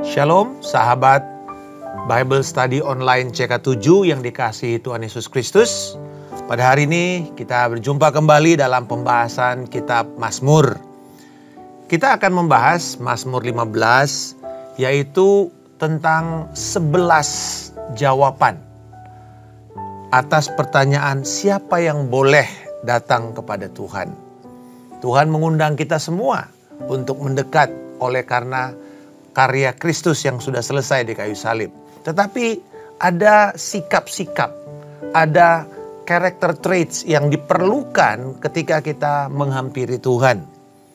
Shalom sahabat Bible Study Online CK7 yang dikasihi Tuhan Yesus Kristus. Pada hari ini kita berjumpa kembali dalam pembahasan kitab Mazmur. Kita akan membahas Mazmur 15, yaitu tentang 11 jawaban atas pertanyaan siapa yang boleh datang kepada Tuhan. Tuhan mengundang kita semua untuk mendekat oleh karena karya Kristus yang sudah selesai di kayu salib. Tetapi ada sikap-sikap, ada character traits yang diperlukan ketika kita menghampiri Tuhan.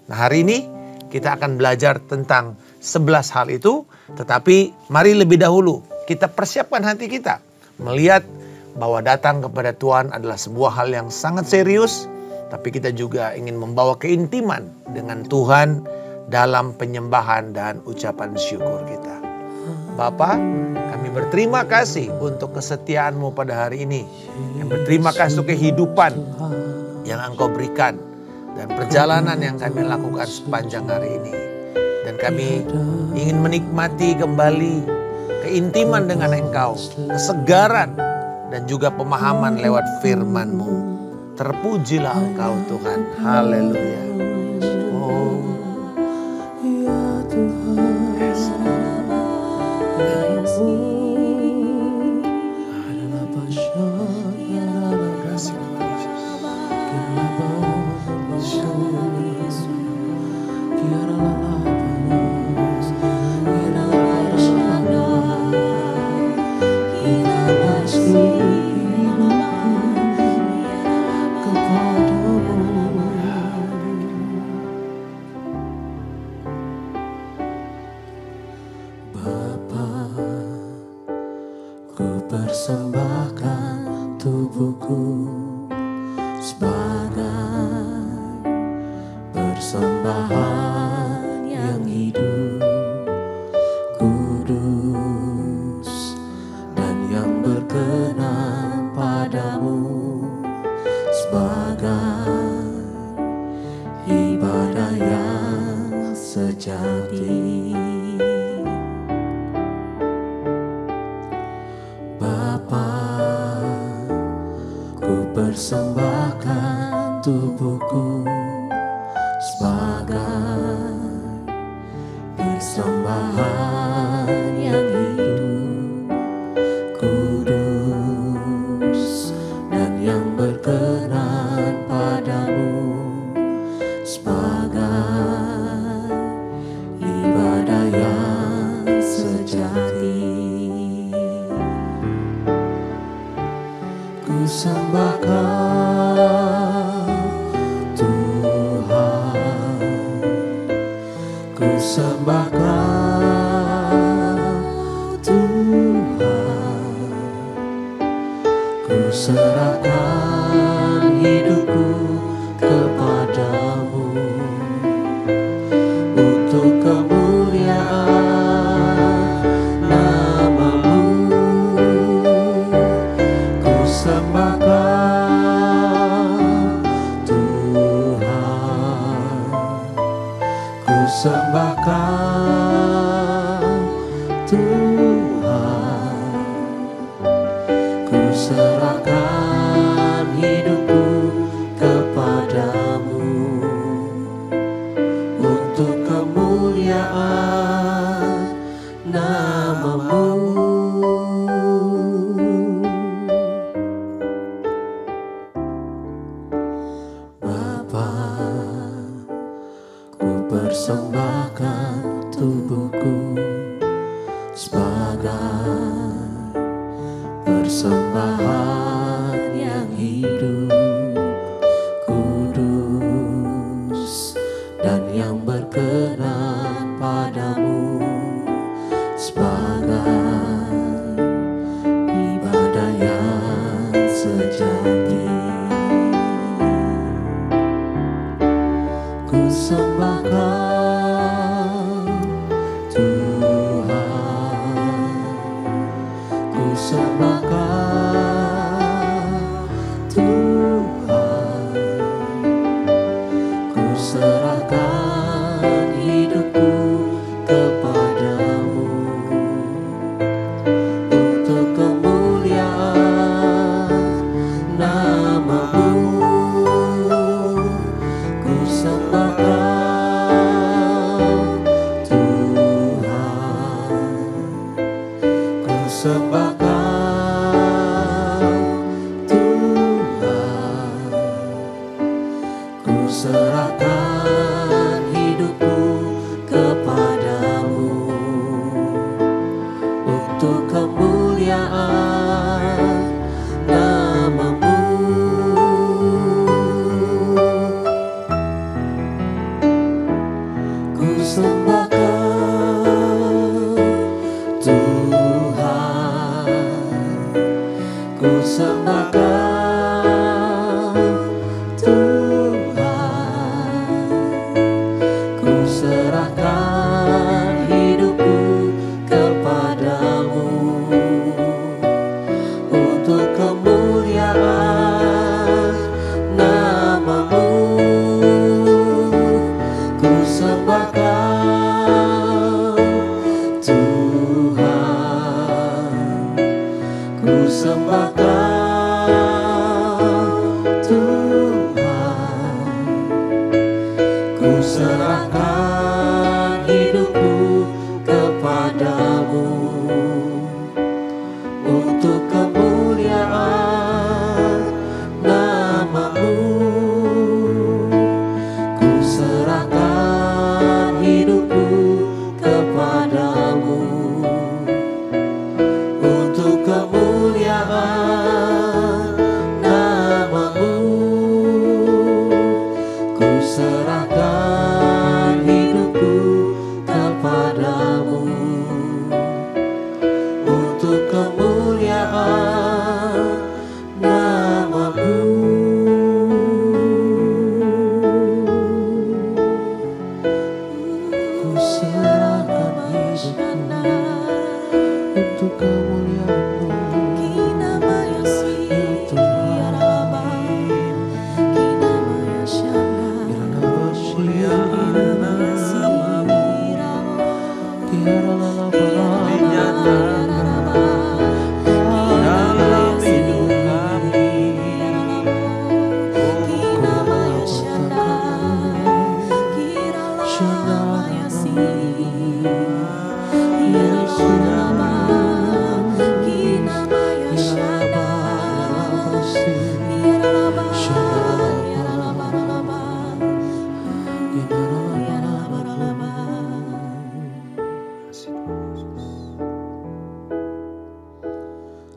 Nah, hari ini kita akan belajar tentang 11 hal itu. Tetapi mari lebih dahulu kita persiapkan hati kita melihat bahwa datang kepada Tuhan adalah sebuah hal yang sangat serius. Tapi kita juga ingin membawa keintiman dengan Tuhan dalam penyembahan dan ucapan syukur kita. Bapa, kami berterima kasih untuk kesetiaan-Mu pada hari ini. Yang berterima kasih untuk kehidupan yang Engkau berikan dan perjalanan yang kami lakukan sepanjang hari ini. Dan kami ingin menikmati kembali keintiman dengan Engkau, kesegaran dan juga pemahaman lewat firman-Mu. Terpujilah Engkau Tuhan. Haleluya. Oh. Persembahkan tubuhku sebagai persembahan yang hidup, kudus dan yang berkenan padamu, sebagai ibadah yang sejati. Persembahkan tubuhku sebagai persembahan yang hidup, kudus dan yang berkenan padamu, sebagai ibadah yang sejati. Ku sembahkan Tuhan, ku sembahkan Tuhan, ku serahkan hidupku kepadamu untuk kemuliaan nama-Mu. Ku sembahkan Tuhan, ku sembahkan Tuhan, ku serahkan hidupku kepadamu untuk kemuliaan nama-Mu. Persembahkan tubuhku sebagai persembahan yang hidup, kudus dan yang berkenan padamu, sebagai ibadah yang sejati. Ku sembahkan Tuhan, ku sembahkan Tuhan. ku serahkan hidupku untuk kemuliaan-Mu.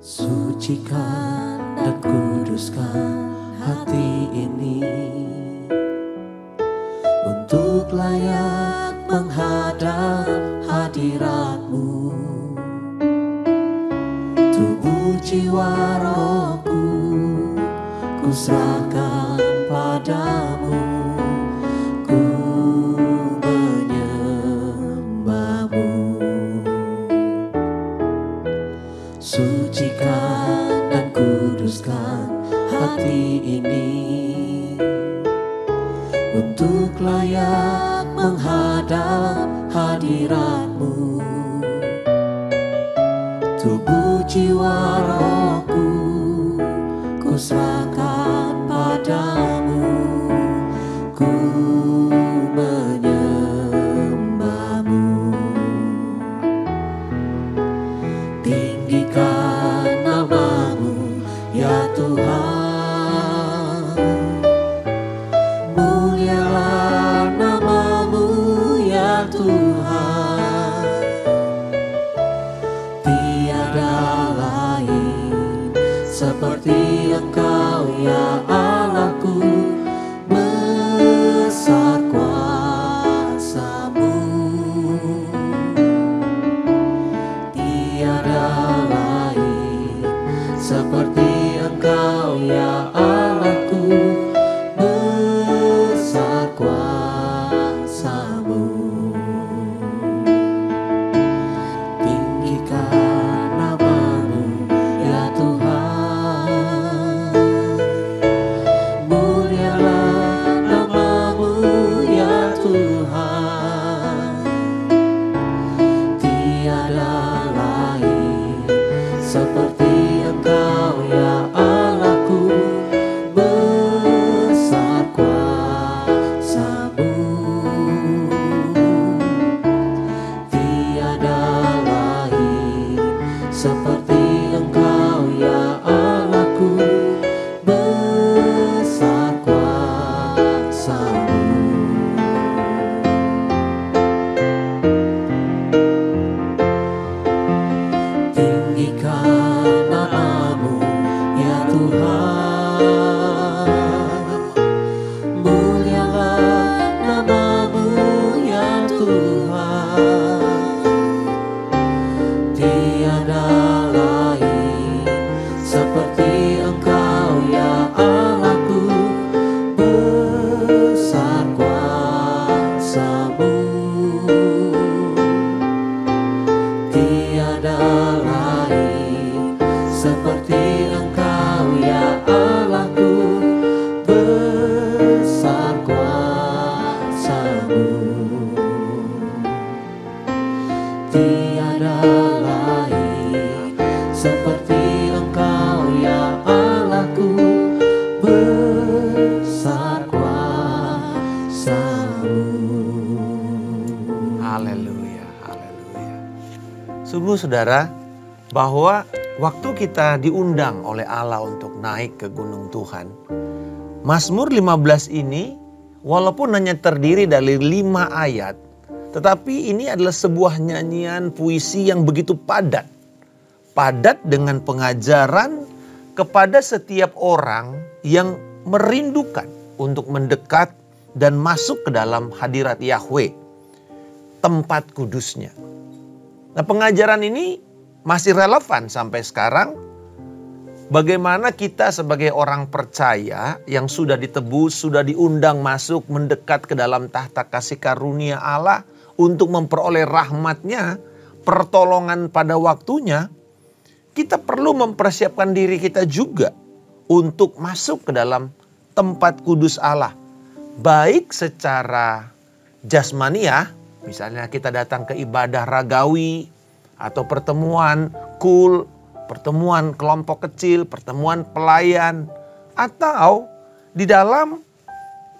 Sucikan dan kuduskan hati ini untuk layak menghadap hadirat-Mu. Tubuh jiwa rohku ku serahkan padamu, ku menyembah-Mu. Sucikan dan kuduskan hati ini untuk layak menghadap hadirat-Mu. Tubuh jiwa rohku ku serahkan padamu, ku menyembah-Mu. Tinggikan nama-Mu ya Tuhan, mulialah nama-Mu ya Tuhan. Tiada lain seperti Engkau ya Allahku, besar kuasa-Mu. Tiada lain seperti Engkau ya Allahku, besar kuasa-Mu. Tinggikan nama-Mu ya Tuhan, mulialah nama-Mu ya Tuhan. Tiada lain seperti Engkau ya Allahku, besar kuasa-Mu. Tiada lain seperti Engkau ya Allahku, besar kuasa-Mu. Tinggikan nama-Mu ya Tuhan, mulialah nama-Mu ya Tuhan. Tiada lain seperti Engkau ya Allahku, besar kuasa-Mu. Tiada lain seperti Engkau ya Allahku, besar kuasa-Mu. Tiada lain seperti Engkau ya Allahku, besar kuasa-Mu. Haleluya, haleluya. Sungguh saudara, bahwa waktu kita diundang oleh Allah untuk naik ke gunung Tuhan, Mazmur 15 ini walaupun hanya terdiri dari 5 ayat, tetapi ini adalah sebuah nyanyian puisi yang begitu padat. Padat dengan pengajaran kepada setiap orang yang merindukan untuk mendekat dan masuk ke dalam hadirat Yahweh, tempat kudusnya. Nah, pengajaran ini masih relevan sampai sekarang. Bagaimana kita sebagai orang percaya yang sudah ditebus, sudah diundang masuk mendekat ke dalam tahta kasih karunia Allah untuk memperoleh rahmat-Nya, pertolongan pada waktunya, kita perlu mempersiapkan diri kita juga untuk masuk ke dalam tempat kudus Allah. Baik secara jasmaniah, misalnya kita datang ke ibadah ragawi, atau pertemuan kul, pertemuan kelompok kecil, pertemuan pelayan, atau di dalam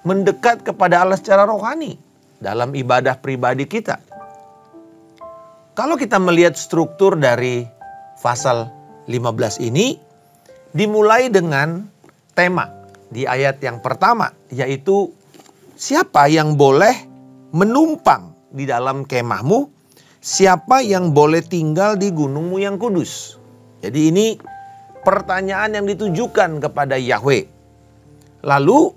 mendekat kepada Allah secara rohani dalam ibadah pribadi kita. Kalau kita melihat struktur dari pasal 15 ini, dimulai dengan tema di ayat yang pertama, yaitu siapa yang boleh menumpang di dalam kemahmu, siapa yang boleh tinggal di gunungmu yang kudus. Jadi ini pertanyaan yang ditujukan kepada Yahweh. Lalu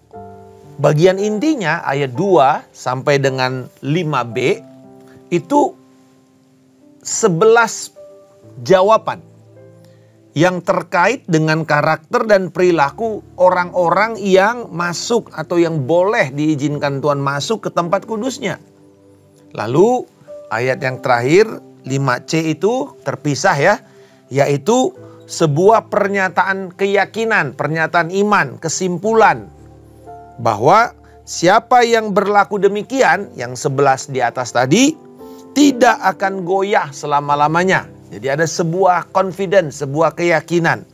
bagian intinya ayat 2 sampai dengan 5b itu 11 jawaban yang terkait dengan karakter dan perilaku orang-orang yang masuk atau yang boleh diizinkan Tuhan masuk ke tempat kudusnya. Lalu ayat yang terakhir 5c itu terpisah ya, yaitu sebuah pernyataan keyakinan, pernyataan iman, kesimpulan bahwa siapa yang berlaku demikian, yang 11 di atas tadi, tidak akan goyah selama-lamanya. Jadi ada sebuah confidence, sebuah keyakinan.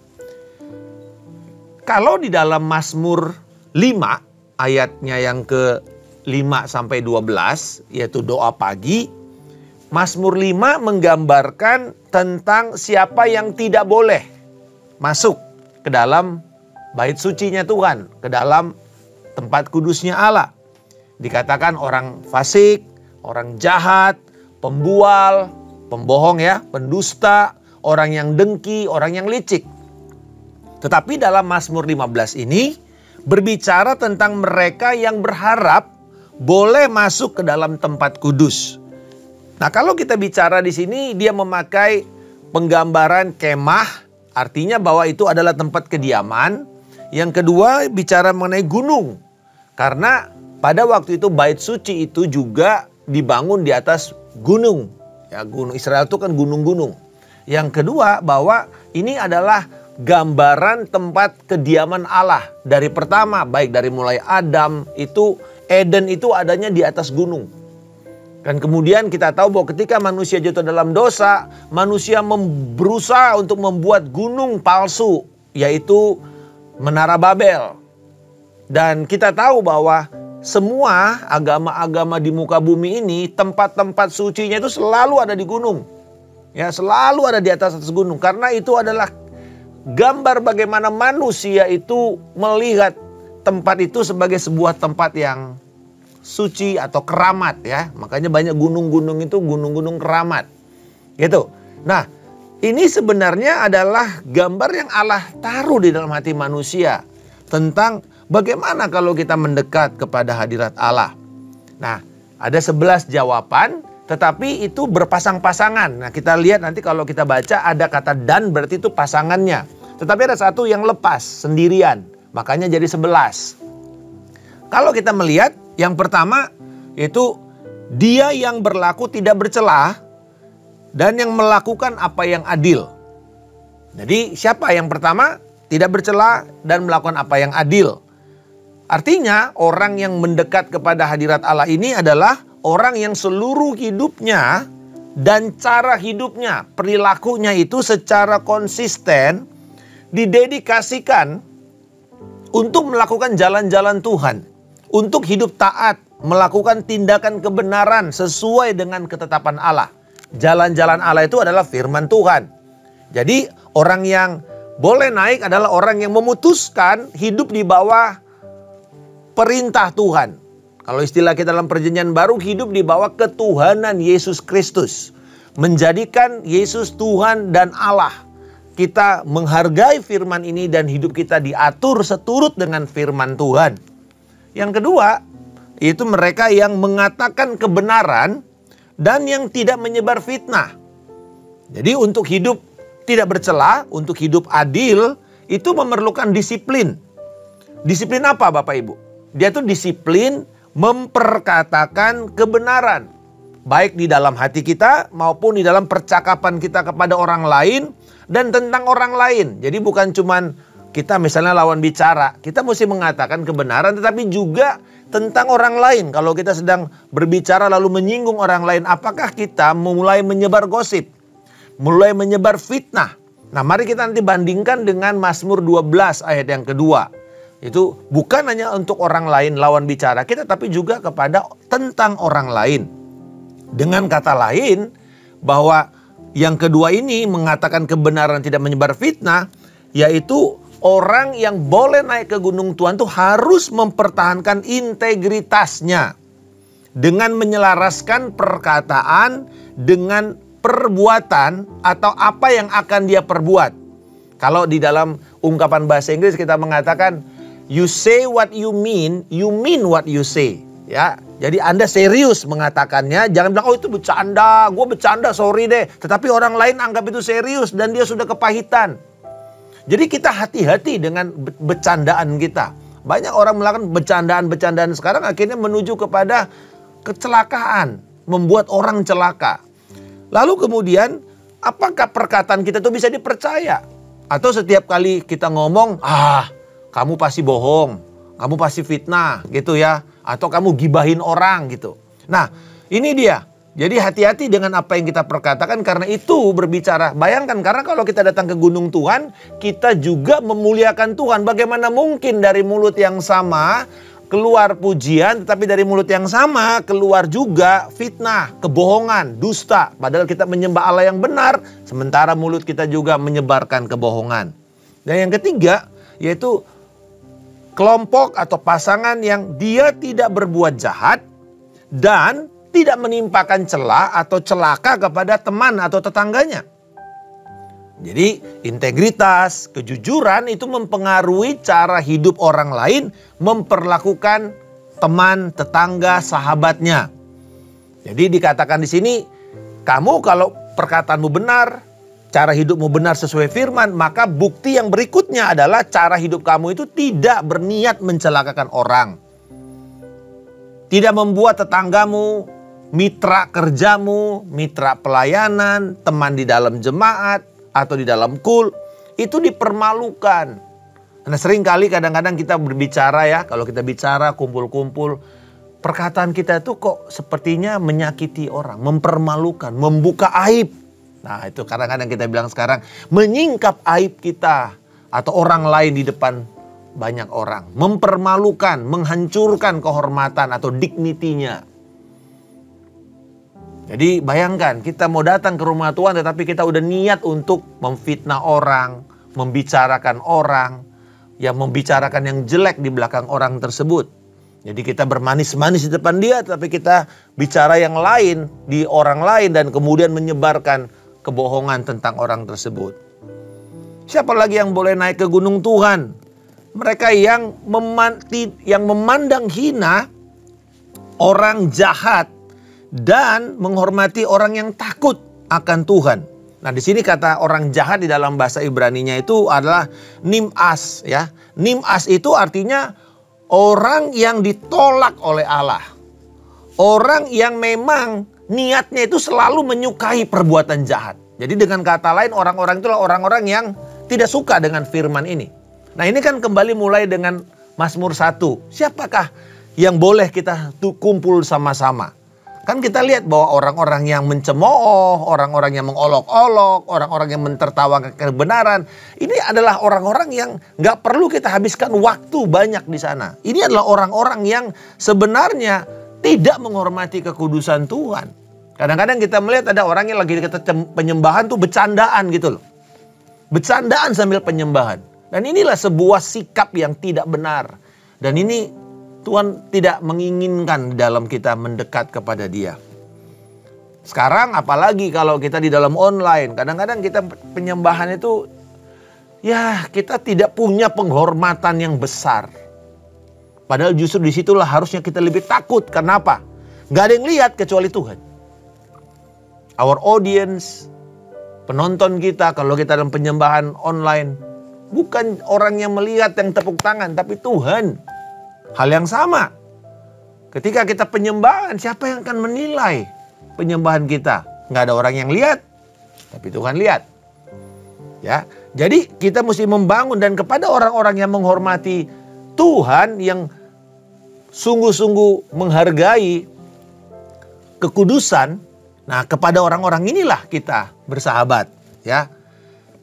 Kalau di dalam Mazmur 5 ayatnya yang ke-5 sampai 12, yaitu doa pagi, Mazmur 5 menggambarkan tentang siapa yang tidak boleh masuk ke dalam bait sucinya Tuhan, ke dalam tempat kudusnya Allah. Dikatakan orang fasik, orang jahat, pembual, pembohong ya, pendusta, orang yang dengki, orang yang licik. Tetapi dalam Mazmur 15 ini berbicara tentang mereka yang berharap boleh masuk ke dalam tempat kudus. Nah, kalau kita bicara di sini, dia memakai penggambaran kemah, artinya bahwa itu adalah tempat kediaman. Yang kedua, bicara mengenai gunung. Karena pada waktu itu bait suci itu juga dibangun di atas gunung. Ya, gunung Israel itu kan gunung-gunung. Yang kedua, bahwa ini adalah gambaran tempat kediaman Allah. Dari pertama, baik dari mulai Adam, itu Eden itu adanya di atas gunung. Dan kemudian kita tahu bahwa ketika manusia jatuh dalam dosa, manusia berusaha untuk membuat gunung palsu, yaitu Menara Babel. Dan kita tahu bahwa semua agama-agama di muka bumi ini, tempat-tempat sucinya itu selalu ada di gunung. Ya, selalu ada di atas gunung. Karena itu adalah gambar bagaimana manusia itu melihat tempat itu sebagai sebuah tempat yang suci atau keramat ya. Makanya banyak gunung-gunung itu gunung-gunung keramat. Gitu. Nah, ini sebenarnya adalah gambar yang Allah taruh di dalam hati manusia tentang bagaimana kalau kita mendekat kepada hadirat Allah. Nah, ada 11 jawaban, tetapi itu berpasang-pasangan. Nah, kita lihat nanti kalau kita baca ada kata dan, berarti itu pasangannya. Tetapi ada satu yang lepas sendirian, makanya jadi 11. Kalau kita melihat yang pertama itu dia yang berlaku tidak bercela dan yang melakukan apa yang adil. Jadi siapa yang pertama? Tidak bercela dan melakukan apa yang adil. Artinya orang yang mendekat kepada hadirat Allah ini adalah orang yang seluruh hidupnya dan cara hidupnya, perilakunya itu secara konsisten didedikasikan untuk melakukan jalan-jalan Tuhan. Untuk hidup taat, melakukan tindakan kebenaran sesuai dengan ketetapan Allah. Jalan-jalan Allah itu adalah firman Tuhan. Jadi orang yang boleh naik adalah orang yang memutuskan hidup di bawah perintah Tuhan. Kalau istilah kita dalam perjanjian baru, hidup di bawah ketuhanan Yesus Kristus. Menjadikan Yesus Tuhan dan Allah. Kita menghargai firman ini dan hidup kita diatur seturut dengan firman Tuhan. Yang kedua, itu mereka yang mengatakan kebenaran dan yang tidak menyebar fitnah. Jadi untuk hidup tidak bercela, untuk hidup adil, itu memerlukan disiplin. Disiplin apa Bapak Ibu? Dia tuh disiplin memperkatakan kebenaran. baik di dalam hati kita maupun di dalam percakapan kita kepada orang lain dan tentang orang lain. Jadi bukan cuman kita misalnya lawan bicara, kita mesti mengatakan kebenaran tetapi juga tentang orang lain. Kalau kita sedang berbicara lalu menyinggung orang lain, apakah kita mulai menyebar gosip, mulai menyebar fitnah? Nah, mari kita nanti bandingkan dengan Mazmur 12 ayat yang kedua. Itu bukan hanya untuk orang lain lawan bicara kita, tapi juga kepada tentang orang lain. Dengan kata lain, bahwa yang kedua ini mengatakan kebenaran tidak menyebar fitnah, yaitu orang yang boleh naik ke gunung Tuhan itu harus mempertahankan integritasnya dengan menyelaraskan perkataan dengan perbuatan atau apa yang akan dia perbuat. Kalau di dalam ungkapan bahasa Inggris kita mengatakan you say what you mean what you say. Ya, jadi Anda serius mengatakannya, jangan bilang oh itu bercanda, gue bercanda sorry deh. Tetapi orang lain anggap itu serius dan dia sudah kepahitan. Jadi kita hati-hati dengan bercandaan kita. Banyak orang melakukan bercandaan-bercandaan sekarang akhirnya menuju kepada kecelakaan, membuat orang celaka. Lalu kemudian apakah perkataan kita itu bisa dipercaya? Atau setiap kali kita ngomong, kamu pasti bohong, kamu pasti fitnah gitu ya. Atau kamu gibahin orang gitu. Nah ini dia. Jadi hati-hati dengan apa yang kita perkatakan karena itu berbicara. Bayangkan karena kalau kita datang ke gunung Tuhan, kita juga memuliakan Tuhan. Bagaimana mungkin dari mulut yang sama keluar pujian, tetapi dari mulut yang sama keluar juga fitnah, kebohongan, dusta. Padahal kita menyembah Allah yang benar, sementara mulut kita juga menyebarkan kebohongan. Dan yang ketiga yaitu kelompok atau pasangan yang dia tidak berbuat jahat dan tidak menimpakan celah atau celaka kepada teman atau tetangganya. Jadi integritas, kejujuran itu mempengaruhi cara hidup orang lain memperlakukan teman, tetangga, sahabatnya. Jadi dikatakan di sini, kamu kalau perkataanmu benar, cara hidupmu benar sesuai firman, maka bukti yang berikutnya adalah cara hidup kamu itu tidak berniat mencelakakan orang. Tidak membuat tetanggamu, mitra kerjamu, mitra pelayanan, teman di dalam jemaat atau di dalam kul itu dipermalukan. Karena seringkali kadang-kadang kita berbicara ya, kalau kita bicara kumpul-kumpul, perkataan kita itu kok sepertinya menyakiti orang, mempermalukan, membuka aib. Nah itu kadang-kadang kita bilang sekarang menyingkap aib kita atau orang lain di depan banyak orang. Mempermalukan, menghancurkan kehormatan atau dignitinya. Jadi bayangkan kita mau datang ke rumah Tuhan tetapi kita udah niat untuk memfitnah orang, membicarakan orang, yang membicarakan yang jelek di belakang orang tersebut. Jadi kita bermanis-manis di depan dia tapi kita bicara yang lain di orang lain dan kemudian menyebarkan kebohongan tentang orang tersebut. Siapa lagi yang boleh naik ke gunung Tuhan? Mereka yang memandang hina orang jahat dan menghormati orang yang takut akan Tuhan. Nah, di sini kata orang jahat di dalam bahasa Ibraninya itu adalah nim'as ya. Nim'as itu artinya orang yang ditolak oleh Allah. Orang yang memang niatnya itu selalu menyukai perbuatan jahat. Jadi dengan kata lain orang-orang itulah orang-orang yang tidak suka dengan firman ini. Nah, ini kan kembali mulai dengan Mazmur 1. Siapakah yang boleh kita kumpul sama-sama? Kan kita lihat bahwa orang-orang yang mencemooh, orang-orang yang mengolok-olok, orang-orang yang mentertawakan kebenaran, ini adalah orang-orang yang gak perlu kita habiskan waktu banyak di sana. Ini adalah orang-orang yang sebenarnya tidak menghormati kekudusan Tuhan. Kadang-kadang kita melihat ada orang yang lagi kita penyembahan tuh bercandaan gitu loh. Bercandaan sambil penyembahan. Dan inilah sebuah sikap yang tidak benar. Dan ini Tuhan tidak menginginkan dalam kita mendekat kepada Dia. Sekarang apalagi kalau kita di dalam online. Kadang-kadang kita penyembahan itu ya kita tidak punya penghormatan yang besar. Padahal justru disitulah harusnya kita lebih takut. Kenapa? Gak ada yang lihat kecuali Tuhan. Our audience, penonton kita kalau kita dalam penyembahan online. Bukan orang yang melihat yang tepuk tangan, tapi Tuhan. Hal yang sama. Ketika kita penyembahan, siapa yang akan menilai penyembahan kita. Nggak ada orang yang lihat, tapi Tuhan lihat. Ya, jadi kita mesti membangun, dan kepada orang-orang yang menghormati Tuhan, yang sungguh-sungguh menghargai kekudusan, nah kepada orang-orang inilah kita bersahabat, ya.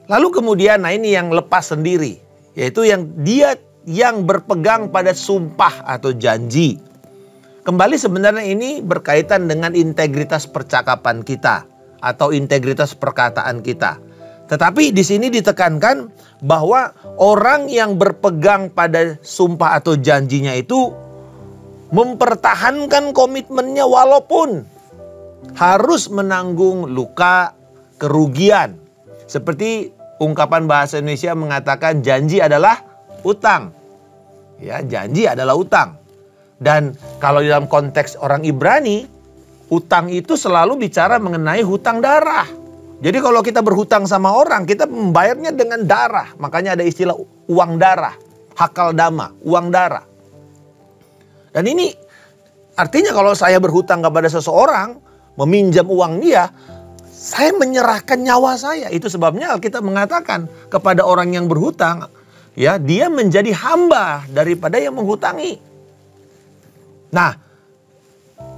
Lalu kemudian, nah ini yang lepas sendiri, yaitu yang berpegang pada sumpah atau janji. Kembali sebenarnya ini berkaitan dengan integritas percakapan kita atau integritas perkataan kita. Tetapi di sini ditekankan bahwa orang yang berpegang pada sumpah atau janjinya itu mempertahankan komitmennya walaupun harus menanggung luka, kerugian. Seperti ungkapan bahasa Indonesia mengatakan janji adalah utang. Ya, janji adalah utang. Dan kalau dalam konteks orang Ibrani, utang itu selalu bicara mengenai hutang darah. Jadi kalau kita berhutang sama orang, kita membayarnya dengan darah. Makanya ada istilah uang darah, hakal dama, uang darah. Dan ini artinya kalau saya berhutang kepada seseorang, meminjam uang dia, saya menyerahkan nyawa saya. Itu sebabnya Alkitab mengatakan kepada orang yang berhutang, ya, dia menjadi hamba daripada yang menghutangi. Nah,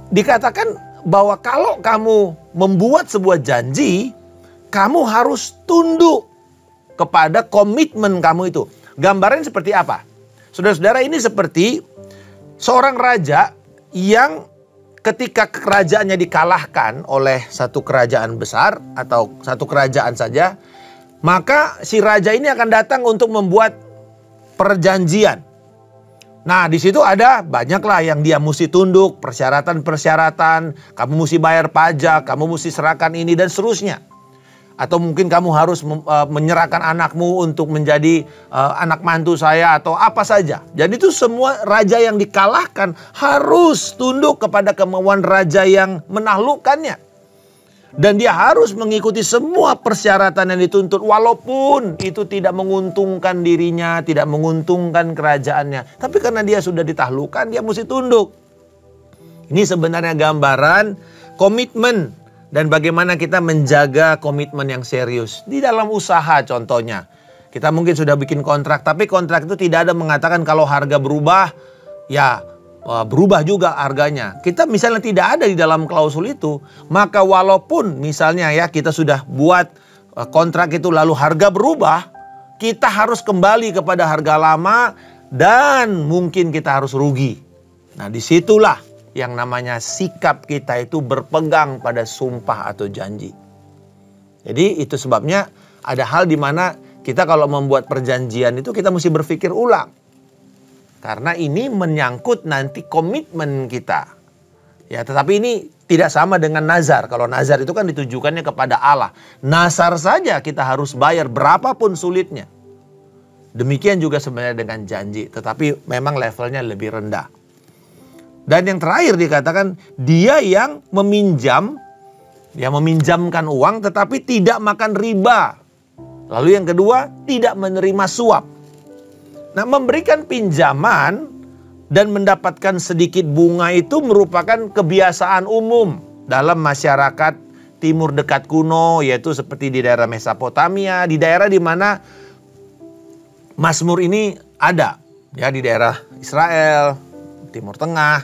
dikatakan bahwa kalau kamu membuat sebuah janji, kamu harus tunduk kepada komitmen kamu itu. Gambarannya seperti apa? Saudara-saudara, ini seperti seorang raja yang ketika kerajaannya dikalahkan oleh satu kerajaan besar atau satu kerajaan saja, maka si raja ini akan datang untuk membuat perjanjian. Nah, di situ ada banyaklah yang dia mesti tunduk, persyaratan-persyaratan, kamu mesti bayar pajak, kamu mesti serahkan ini dan seterusnya. Atau mungkin kamu harus menyerahkan anakmu untuk menjadi anak mantu saya atau apa saja. Jadi itu semua raja yang dikalahkan harus tunduk kepada kemauan raja yang menaklukkannya. Dan dia harus mengikuti semua persyaratan yang dituntut walaupun itu tidak menguntungkan dirinya, tidak menguntungkan kerajaannya. Tapi karena dia sudah ditaklukkan, dia mesti tunduk. Ini sebenarnya gambaran komitmen. Dan bagaimana kita menjaga komitmen yang serius. Di dalam usaha contohnya. Kita mungkin sudah bikin kontrak. Tapi kontrak itu tidak ada mengatakan kalau harga berubah. Ya berubah juga harganya. Kita misalnya tidak ada di dalam klausul itu. Maka walaupun misalnya ya kita sudah buat kontrak itu lalu harga berubah. Kita harus kembali kepada harga lama. Dan mungkin kita harus rugi. Nah disitulah yang namanya sikap kita itu berpegang pada sumpah atau janji. Jadi itu sebabnya ada hal di mana kita kalau membuat perjanjian itu kita mesti berpikir ulang. Karena ini menyangkut nanti komitmen kita. Ya, tetapi ini tidak sama dengan nazar. Kalau nazar itu kan ditujukannya kepada Allah. Nazar saja kita harus bayar berapapun sulitnya. Demikian juga sebenarnya dengan janji. Tetapi memang levelnya lebih rendah. Dan yang terakhir dikatakan dia yang meminjamkan uang tetapi tidak makan riba. Lalu yang kedua, tidak menerima suap. Nah, memberikan pinjaman dan mendapatkan sedikit bunga itu merupakan kebiasaan umum dalam masyarakat timur dekat kuno, yaitu seperti di daerah Mesopotamia, di daerah di mana Mazmur ini ada, ya di daerah Israel, Timur Tengah,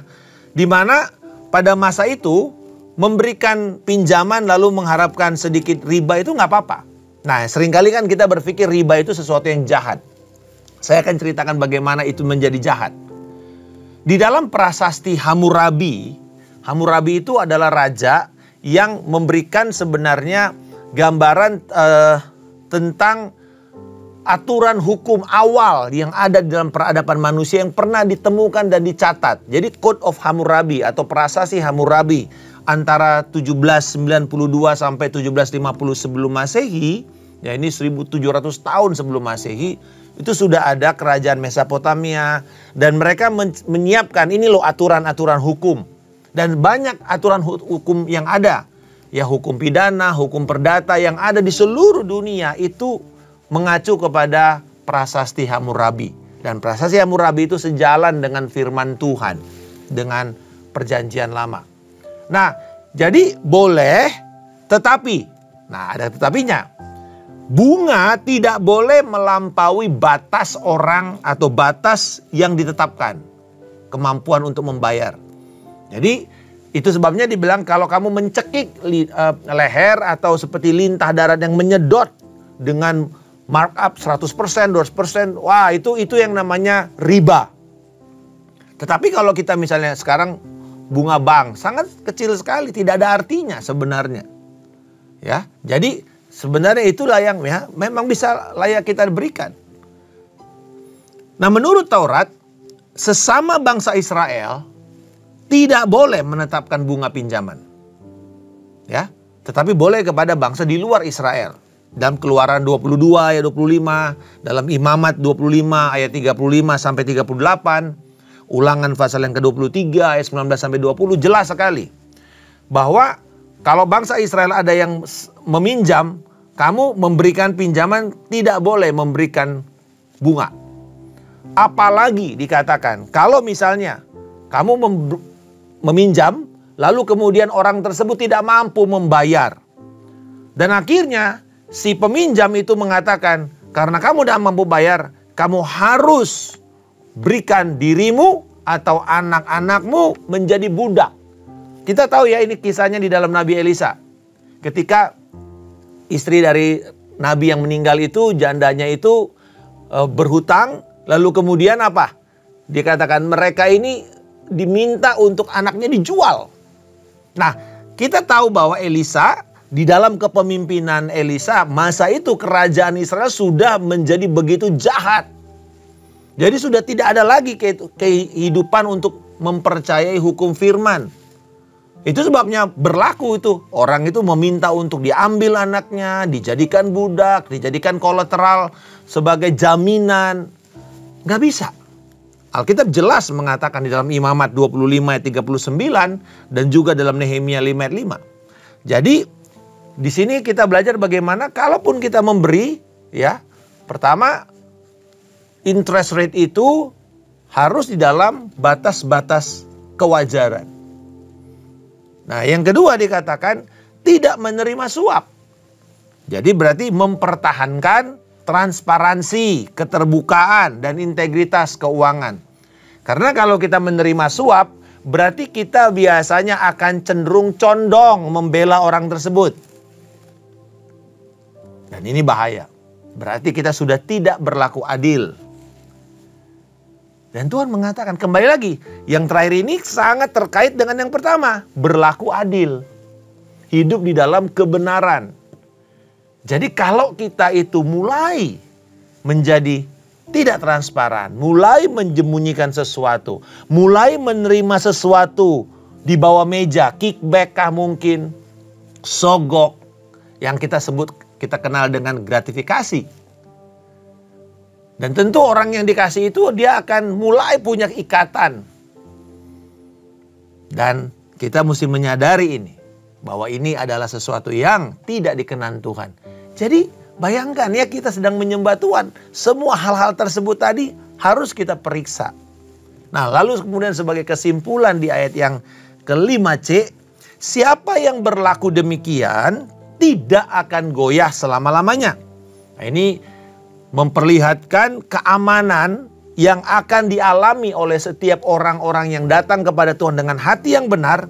di mana pada masa itu memberikan pinjaman lalu mengharapkan sedikit riba itu nggak apa-apa. Nah, seringkali kan kita berpikir riba itu sesuatu yang jahat. Saya akan ceritakan bagaimana itu menjadi jahat. Di dalam prasasti Hammurabi, Hammurabi itu adalah raja yang memberikan sebenarnya gambaran tentang aturan hukum awal yang ada di dalam peradaban manusia yang pernah ditemukan dan dicatat. Jadi Code of Hammurabi atau prasasti Hammurabi antara 1792 sampai 1750 sebelum Masehi, ya ini 1700 tahun sebelum Masehi, itu sudah ada kerajaan Mesopotamia dan mereka menyiapkan ini loh aturan-aturan hukum. Dan banyak aturan hukum yang ada. Ya hukum pidana, hukum perdata yang ada di seluruh dunia itu mengacu kepada prasasti Hammurabi. Dan prasasti Hammurabi itu sejalan dengan firman Tuhan. Dengan perjanjian lama. Nah, Jadi boleh, tetapi, nah ada tetapinya. Bunga tidak boleh melampaui batas orang atau batas yang ditetapkan. Kemampuan untuk membayar. Jadi itu sebabnya dibilang kalau kamu mencekik leher atau seperti lintah darat yang menyedot dengan markup 100%, 200%, wah itu yang namanya riba. Tetapi kalau kita misalnya sekarang bunga bank sangat kecil sekali, tidak ada artinya sebenarnya. Ya, jadi sebenarnya itulah yang ya memang bisa layak kita berikan. Nah, menurut Taurat, sesama bangsa Israel tidak boleh menetapkan bunga pinjaman. Ya, tetapi boleh kepada bangsa di luar Israel. Dalam Keluaran 22 ayat 25, dalam Imamat 25 ayat 35 sampai 38, Ulangan pasal yang ke-23 ayat 19 sampai 20 jelas sekali bahwa kalau bangsa Israel ada yang meminjam, kamu memberikan pinjaman tidak boleh memberikan bunga. Apalagi dikatakan kalau misalnya kamu meminjam lalu kemudian orang tersebut tidak mampu membayar. Dan akhirnya si peminjam itu mengatakan, karena kamu tidak mampu bayar, kamu harus berikan dirimu atau anak-anakmu menjadi budak. Kita tahu ya ini kisahnya di dalam Nabi Elisa. Ketika istri dari Nabi yang meninggal itu, jandanya itu berhutang, lalu kemudian apa? Dikatakan mereka ini diminta untuk anaknya dijual. Nah, kita tahu bahwa Elisa, di dalam kepemimpinan Elisa, masa itu kerajaan Israel sudah menjadi begitu jahat. Jadi sudah tidak ada lagi kehidupan untuk mempercayai hukum firman. Itu sebabnya berlaku itu. Orang itu meminta untuk diambil anaknya, dijadikan budak, dijadikan kolateral sebagai jaminan. Nggak bisa. Alkitab jelas mengatakan di dalam Imamat 25 ayat 39 dan juga dalam Nehemia 5 ayat 5. Jadi di sini kita belajar bagaimana kalaupun kita memberi, ya, pertama interest rate itu harus di dalam batas-batas kewajaran. Nah, yang kedua dikatakan tidak menerima suap. Jadi berarti mempertahankan transparansi, keterbukaan, dan integritas keuangan. Karena kalau kita menerima suap, berarti kita biasanya akan cenderung condong membela orang tersebut. Dan ini bahaya. Berarti kita sudah tidak berlaku adil. Dan Tuhan mengatakan, kembali lagi, yang terakhir ini sangat terkait dengan yang pertama. Berlaku adil. Hidup di dalam kebenaran. Jadi kalau kita itu mulai menjadi tidak transparan, mulai menyembunyikan sesuatu, mulai menerima sesuatu di bawah meja, kickback kah mungkin, sogok, yang kita sebut, kita kenal dengan gratifikasi. Dan tentu orang yang dikasih itu dia akan mulai punya ikatan. Dan kita mesti menyadari ini, bahwa ini adalah sesuatu yang tidak dikenan Tuhan. Jadi bayangkan ya, kita sedang menyembah Tuhan. Semua hal-hal tersebut tadi harus kita periksa. Nah, lalu kemudian sebagai kesimpulan di ayat yang ke-5C, siapa yang berlaku demikian tidak akan goyah selama-lamanya. Nah, ini memperlihatkan keamanan yang akan dialami oleh setiap orang-orang yang datang kepada Tuhan dengan hati yang benar.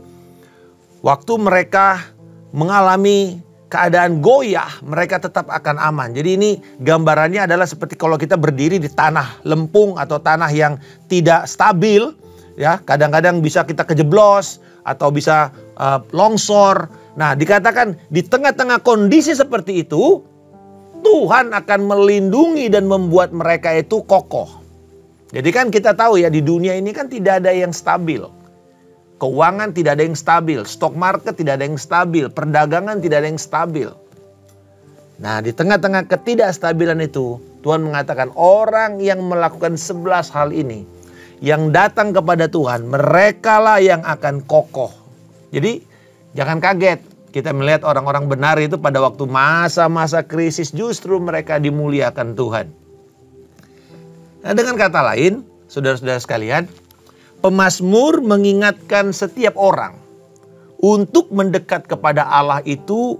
Waktu mereka mengalami keadaan goyah, mereka tetap akan aman. Jadi ini gambarannya adalah seperti kalau kita berdiri di tanah lempung atau tanah yang tidak stabil, ya, kadang-kadang bisa kita kejeblos atau bisa longsor. Nah, dikatakan di tengah-tengah kondisi seperti itu, Tuhan akan melindungi dan membuat mereka itu kokoh. Jadi kan kita tahu ya, di dunia ini kan tidak ada yang stabil. Keuangan tidak ada yang stabil, stock market tidak ada yang stabil, perdagangan tidak ada yang stabil. Nah, di tengah-tengah ketidakstabilan itu, Tuhan mengatakan orang yang melakukan 11 hal ini, yang datang kepada Tuhan, merekalah yang akan kokoh. Jadi jangan kaget, kita melihat orang-orang benar itu pada waktu masa-masa krisis justru mereka dimuliakan Tuhan. Nah, dengan kata lain, saudara-saudara sekalian, pemazmur mengingatkan setiap orang untuk mendekat kepada Allah itu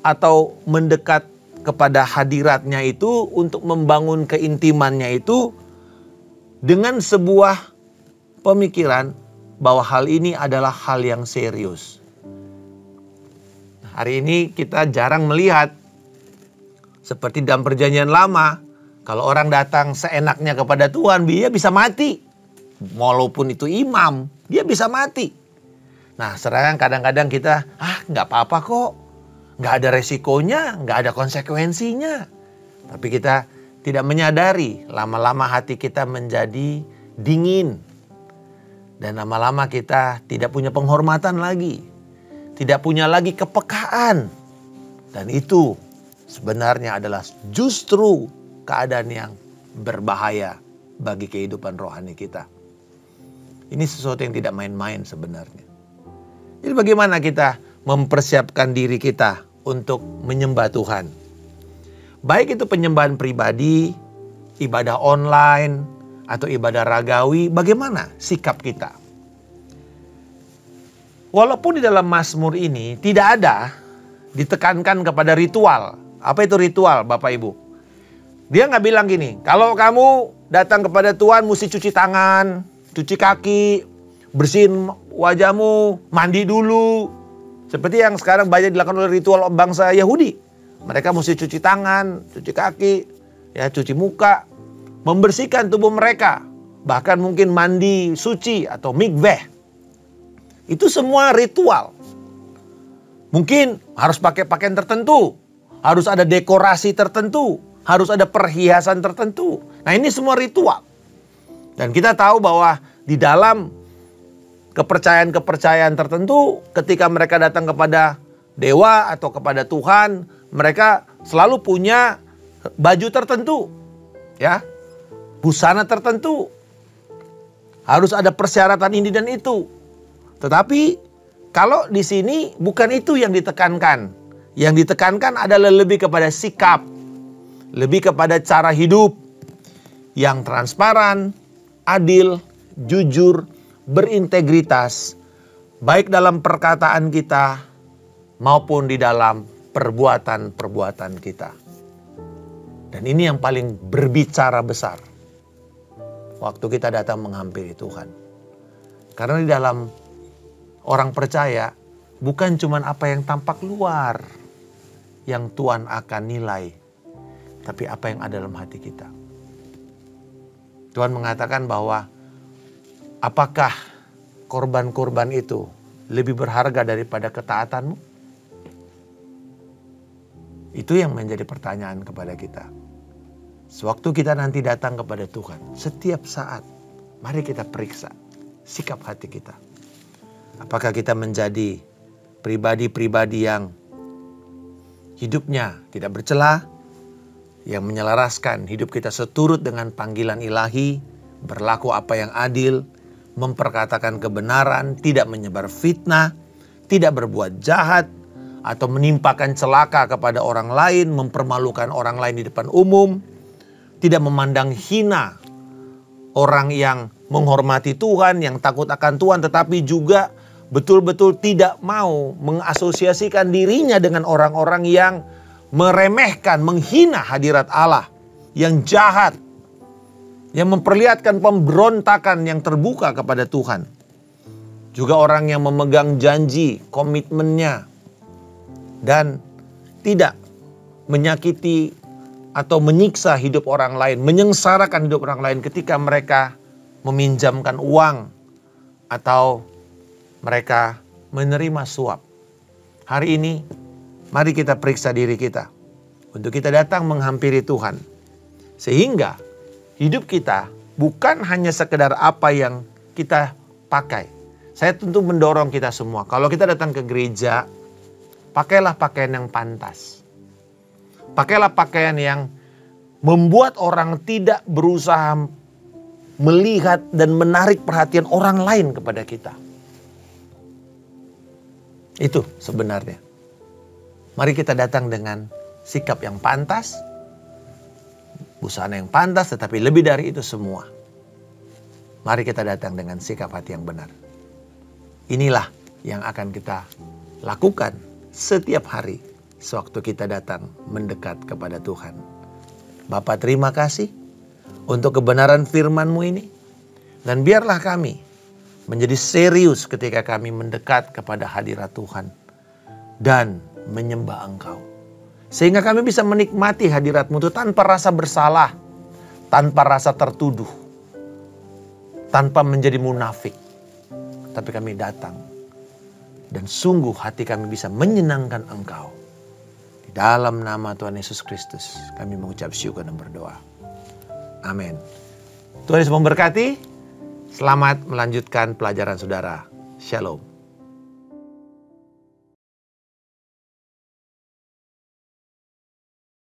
atau mendekat kepada hadiratnya itu, untuk membangun keintimannya itu dengan sebuah pemikiran bahwa hal ini adalah hal yang serius. Hari ini kita jarang melihat seperti dalam Perjanjian Lama, kalau orang datang seenaknya kepada Tuhan, dia bisa mati. Walaupun itu imam, dia bisa mati. Nah, sedangkan kadang-kadang kita, nggak apa-apa kok. Nggak ada resikonya, nggak ada konsekuensinya. Tapi kita tidak menyadari, lama-lama hati kita menjadi dingin. Dan lama-lama kita tidak punya penghormatan lagi. Tidak punya lagi kepekaan. Dan itu sebenarnya adalah justru keadaan yang berbahaya bagi kehidupan rohani kita. Ini sesuatu yang tidak main-main sebenarnya. Jadi bagaimana kita mempersiapkan diri kita untuk menyembah Tuhan? Baik itu penyembahan pribadi, ibadah online, atau ibadah ragawi, bagaimana sikap kita? Walaupun di dalam Mazmur ini tidak ada ditekankan kepada ritual. Apa itu ritual, Bapak Ibu? Dia nggak bilang gini, kalau kamu datang kepada Tuhan mesti cuci tangan, cuci kaki, bersihin wajahmu, mandi dulu. Seperti yang sekarang banyak dilakukan oleh ritual bangsa Yahudi. Mereka mesti cuci tangan, cuci kaki, ya, cuci muka, membersihkan tubuh mereka. Bahkan mungkin mandi suci atau mikveh. Itu semua ritual. Mungkin harus pakai pakaian tertentu, harus ada dekorasi tertentu, harus ada perhiasan tertentu. Nah, ini semua ritual. Dan kita tahu bahwa di dalam kepercayaan-kepercayaan tertentu, ketika mereka datang kepada dewa atau kepada Tuhan, mereka selalu punya baju tertentu, ya, busana tertentu. Harus ada persyaratan ini dan itu. Tetapi kalau di sini bukan itu yang ditekankan. Yang ditekankan adalah lebih kepada sikap, lebih kepada cara hidup yang transparan, adil, jujur, berintegritas, baik dalam perkataan kita maupun di dalam perbuatan-perbuatan kita. Dan ini yang paling berbicara besar waktu kita datang menghampiri Tuhan. Karena di dalam orang percaya bukan cuma apa yang tampak luar yang Tuhan akan nilai, tapi apa yang ada dalam hati kita. Tuhan mengatakan bahwa apakah korban-korban itu lebih berharga daripada ketaatanmu? Itu yang menjadi pertanyaan kepada kita. Sewaktu kita nanti datang kepada Tuhan, setiap saat, mari kita periksa sikap hati kita. Apakah kita menjadi pribadi-pribadi yang hidupnya tidak bercela, yang menyelaraskan hidup kita seturut dengan panggilan ilahi, berlaku apa yang adil, memperkatakan kebenaran, tidak menyebar fitnah, tidak berbuat jahat, atau menimpakan celaka kepada orang lain, mempermalukan orang lain di depan umum, tidak memandang hina orang yang menghormati Tuhan, yang takut akan Tuhan, tetapi juga betul-betul tidak mau mengasosiasikan dirinya dengan orang-orang yang meremehkan, menghina hadirat Allah, yang jahat, yang memperlihatkan pemberontakan yang terbuka kepada Tuhan. Juga orang yang memegang janji, komitmennya, dan tidak menyakiti atau menyiksa hidup orang lain, menyengsarakan hidup orang lain ketika mereka meminjamkan uang atau mereka menerima suap. Hari ini, mari kita periksa diri kita untuk kita datang menghampiri Tuhan. Sehingga hidup kita bukan hanya sekedar apa yang kita pakai. Saya tentu mendorong kita semua, kalau kita datang ke gereja, pakailah pakaian yang pantas. Pakailah pakaian yang membuat orang tidak berusaha melihat dan menarik perhatian orang lain kepada kita. Itu sebenarnya. Mari kita datang dengan sikap yang pantas, busana yang pantas, tetapi lebih dari itu semua, mari kita datang dengan sikap hati yang benar. Inilah yang akan kita lakukan setiap hari sewaktu kita datang mendekat kepada Tuhan. Bapa, terima kasih untuk kebenaran firman-Mu ini. Dan biarlah kami menjadi serius ketika kami mendekat kepada hadirat Tuhan dan menyembah Engkau. Sehingga kami bisa menikmati hadirat-Mu itu tanpa rasa bersalah, tanpa rasa tertuduh, tanpa menjadi munafik. Tapi kami datang dan sungguh hati kami bisa menyenangkan Engkau. Di dalam nama Tuhan Yesus Kristus kami mengucap syukur dan berdoa. Amin. Tuhan Yesus memberkati. Selamat melanjutkan pelajaran saudara. Shalom.